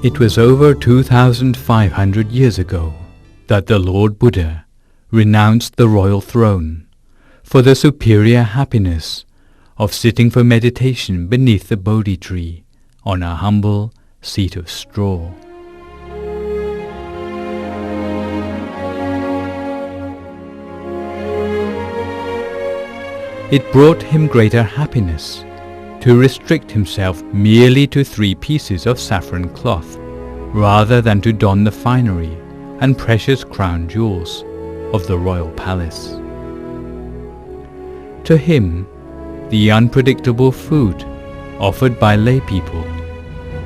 It was over 2,500 years ago that the Lord Buddha renounced the royal throne for the superior happiness of sitting for meditation beneath the Bodhi tree on a humble seat of straw. It brought him greater happiness to restrict himself merely to 3 pieces of saffron cloth, rather than to don the finery and precious crown jewels of the royal palace. To him, the unpredictable food offered by lay people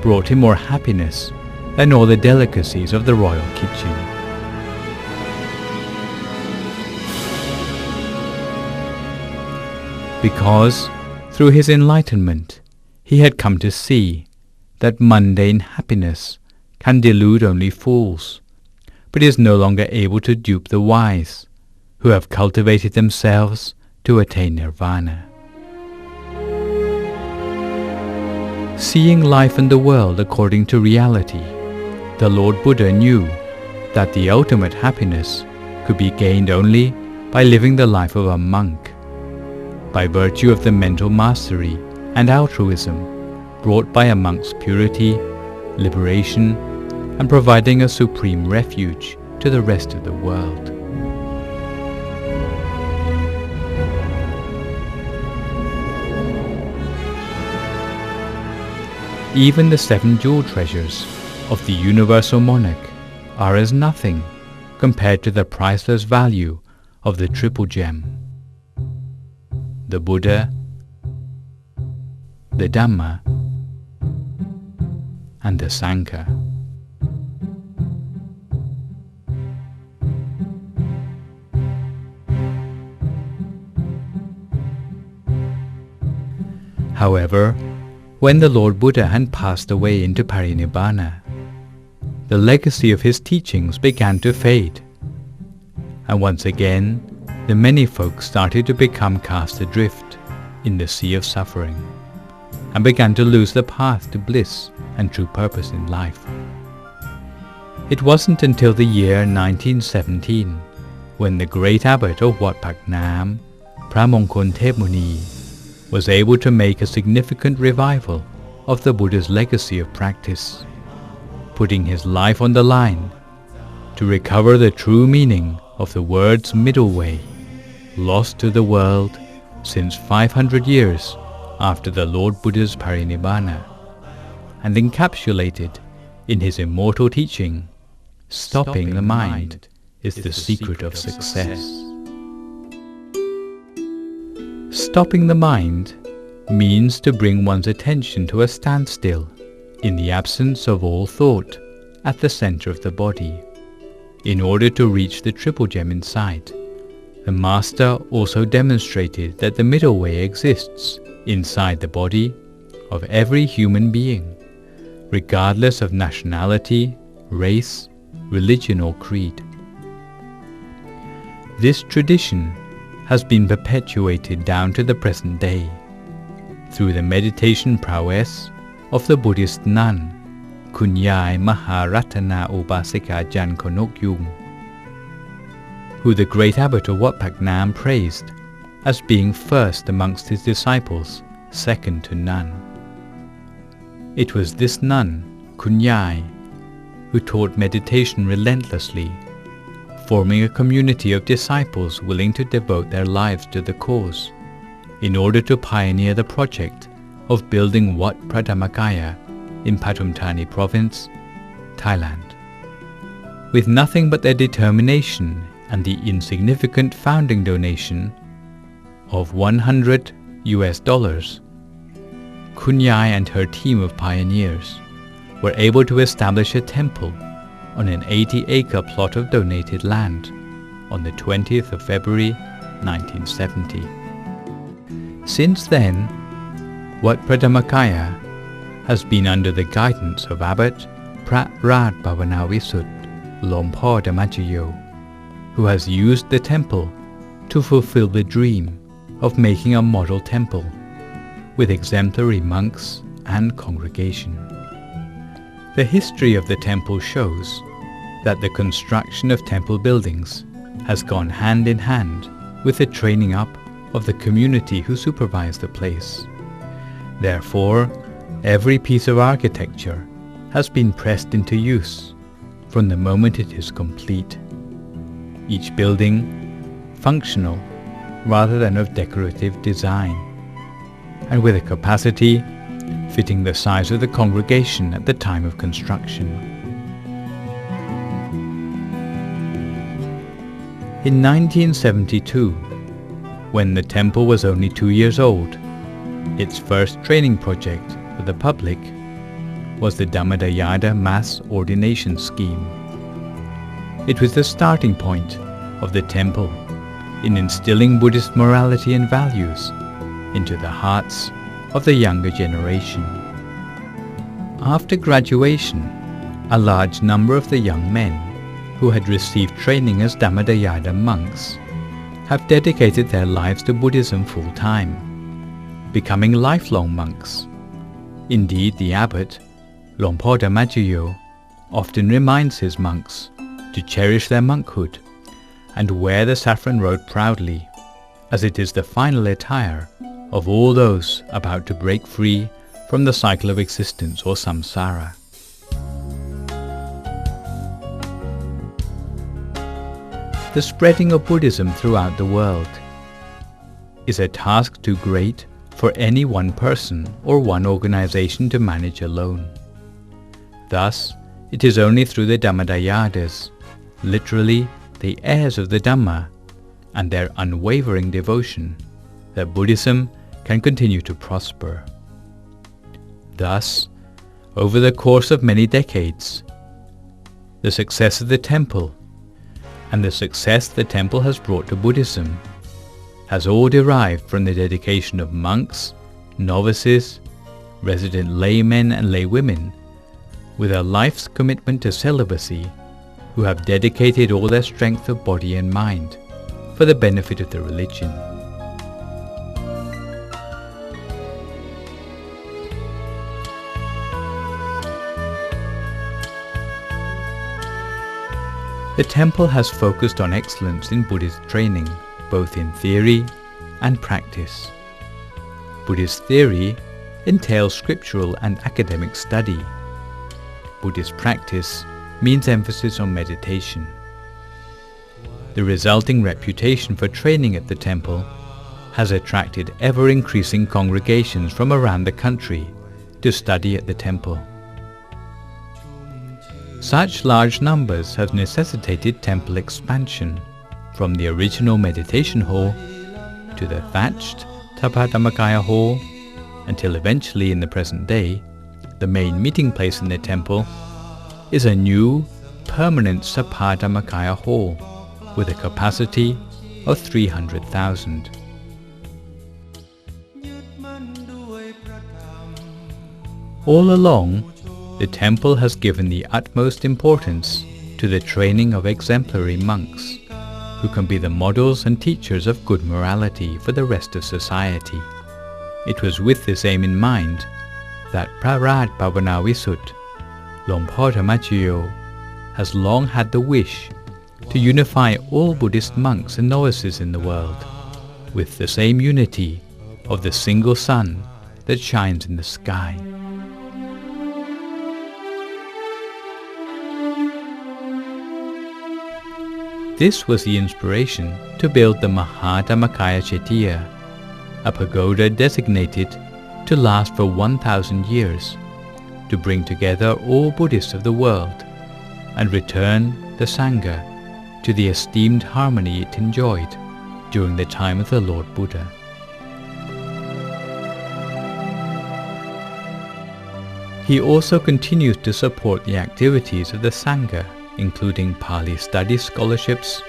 brought him more happiness than all the delicacies of the royal kitchen. Because, through his enlightenment, he had come to see that mundane happiness can delude only fools, but is no longer able to dupe the wise, who have cultivated themselves to attain nirvana. Seeing life and the world according to reality, the Lord Buddha knew that the ultimate happiness could be gained only by living the life of a monk, by virtue of the mental mastery and altruism brought by a monk's purity, liberation, and providing a supreme refuge to the rest of the world. Even the 7 jewel treasures of the universal monarch are as nothing compared to the priceless value of the triple gem: the Buddha, the Dhamma, and the Sangha. However, when the Lord Buddha had passed away into parinibbana, the legacy of his teachings began to fade, and once again the many folk started to become cast adrift in the sea of suffering, and began to lose the path to bliss and true purpose in life. It wasn't until the year 1917 when the great abbot of Wat Phak Nam, Pramongkol Thep Muni, was able to make a significant revival of the Buddha's legacy of practice, putting his life on the line to recover the true meaning of the words middle way, lost to the world since 500 years after the Lord Buddha's parinibbana, and encapsulated in his immortal teaching, "Stopping the mind is the secret of success." Stopping the mind means to bring one's attention to a standstill in the absence of all thought at the center of the body, in order to reach the triple gem inside. The Master also demonstrated that the middle way exists inside the body of every human being, regardless of nationality, race, religion or creed. This tradition has been perpetuated down to the present day through the meditation prowess of the Buddhist nun, Kunyai Maharatana Upasika Jan Konok Yung, who the great abbot of Wat Phak Nam praised as being first amongst his disciples, second to none. It was this nun, Kunyai, who taught meditation relentlessly, forming a community of disciples willing to devote their lives to the cause, in order to pioneer the project of building Wat Dhammakaya in Patumthani province, Thailand. With nothing but their determination and the insignificant founding donation of $100, Kunyai and her team of pioneers were able to establish a temple on an 80-acre plot of donated land on the 20th of February 1970. Since then, Wat Dhammakaya has been under the guidance of Abbot Phra Bhavanavisuddh Lompo Dhammachayo, who has used the temple to fulfill the dream of making a model temple with exemplary monks and congregation. The history of the temple shows that the construction of temple buildings has gone hand in hand with the training up of the community who supervise the place. Therefore, every piece of architecture has been pressed into use from the moment it is complete. Each building functional rather than of decorative design, and with a capacity fitting the size of the congregation at the time of construction. In 1972, when the temple was only 2 years old, its first training project for the public was the Dhammakaya mass ordination scheme. It was the starting point of the temple in instilling Buddhist morality and values into the hearts of the younger generation. After graduation, a large number of the young men who had received training as Dhammakaya monks have dedicated their lives to Buddhism full-time, becoming lifelong monks. Indeed, the abbot, Luang often reminds his monks to cherish their monkhood and wear the saffron robe proudly, as it is the final attire of all those about to break free from the cycle of existence or samsara. The spreading of Buddhism throughout the world is a task too great for any one person or one organization to manage alone. Thus, it is only through the Dhammakayas, literally the heirs of the Dhamma, and their unwavering devotion, that Buddhism can continue to prosper. Thus, over the course of many decades, the success of the temple and the success the temple has brought to Buddhism has all derived from the dedication of monks, novices, resident laymen and laywomen with a life's commitment to celibacy, who have dedicated all their strength of body and mind for the benefit of the religion. The temple has focused on excellence in Buddhist training, both in theory and practice. Buddhist theory entails scriptural and academic study. Buddhist practice means emphasis on meditation. The resulting reputation for training at the temple has attracted ever-increasing congregations from around the country to study at the temple. Such large numbers have necessitated temple expansion from the original meditation hall to the thatched Dhammakaya hall, until eventually in the present day, the main meeting place in the temple is a new, permanent Dhammakaya hall with a capacity of 300,000. All along, the temple has given the utmost importance to the training of exemplary monks, who can be the models and teachers of good morality for the rest of society. It was with this aim in mind that Phra Bhavanavisut, Luang has long had the wish to unify all Buddhist monks and novices in the world with the same unity of the single sun that shines in the sky. This was the inspiration to build the Dhammakaya Chettiya, a pagoda designated to last for 1,000 years, to bring together all Buddhists of the world and return the Sangha to the esteemed harmony it enjoyed during the time of the Lord Buddha. He also continues to support the activities of the Sangha, including Pali study scholarships,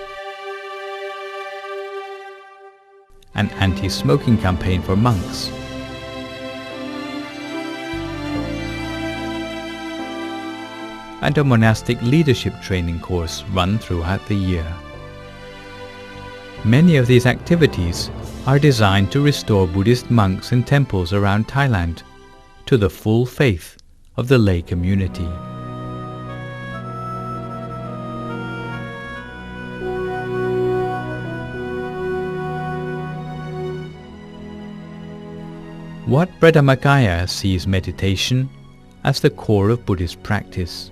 an anti-smoking campaign for monks, and a monastic leadership training course run throughout the year. Many of these activities are designed to restore Buddhist monks and temples around Thailand to the full faith of the lay community. What Dhammakaya sees meditation as the core of Buddhist practice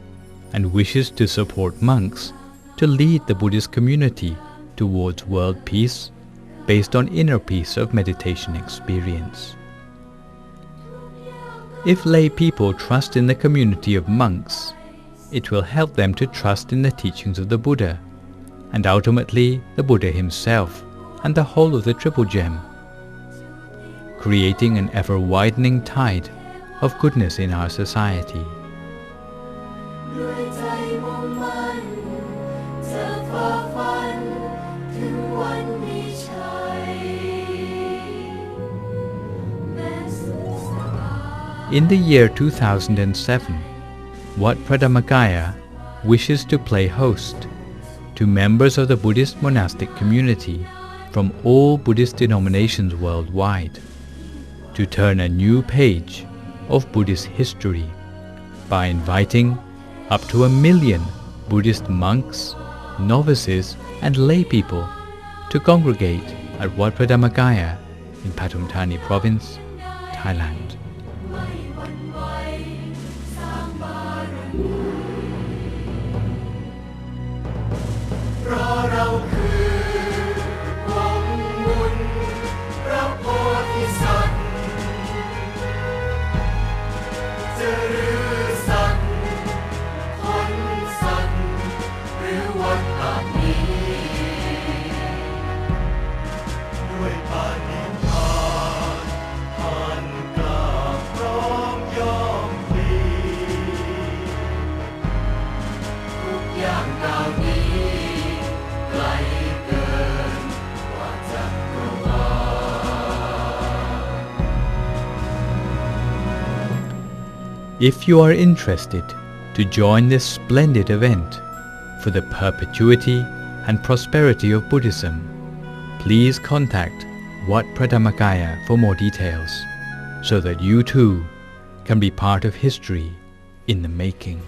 and wishes to support monks to lead the Buddhist community towards world peace based on inner peace of meditation experience. If lay people trust in the community of monks, it will help them to trust in the teachings of the Buddha, and ultimately the Buddha himself and the whole of the Triple Gem, creating an ever-widening tide of goodness in our society. In the year 2007, Wat Dhammakaya wishes to play host to members of the Buddhist monastic community from all Buddhist denominations worldwide to turn a new page of Buddhist history by inviting up to 1 million Buddhist monks, novices and lay people to congregate at Wat Dhammakaya in Patumthani province, Thailand. If you are interested to join this splendid event for the perpetuity and prosperity of Buddhism, please contact Wat Dhammakaya for more details, so that you too can be part of history in the making.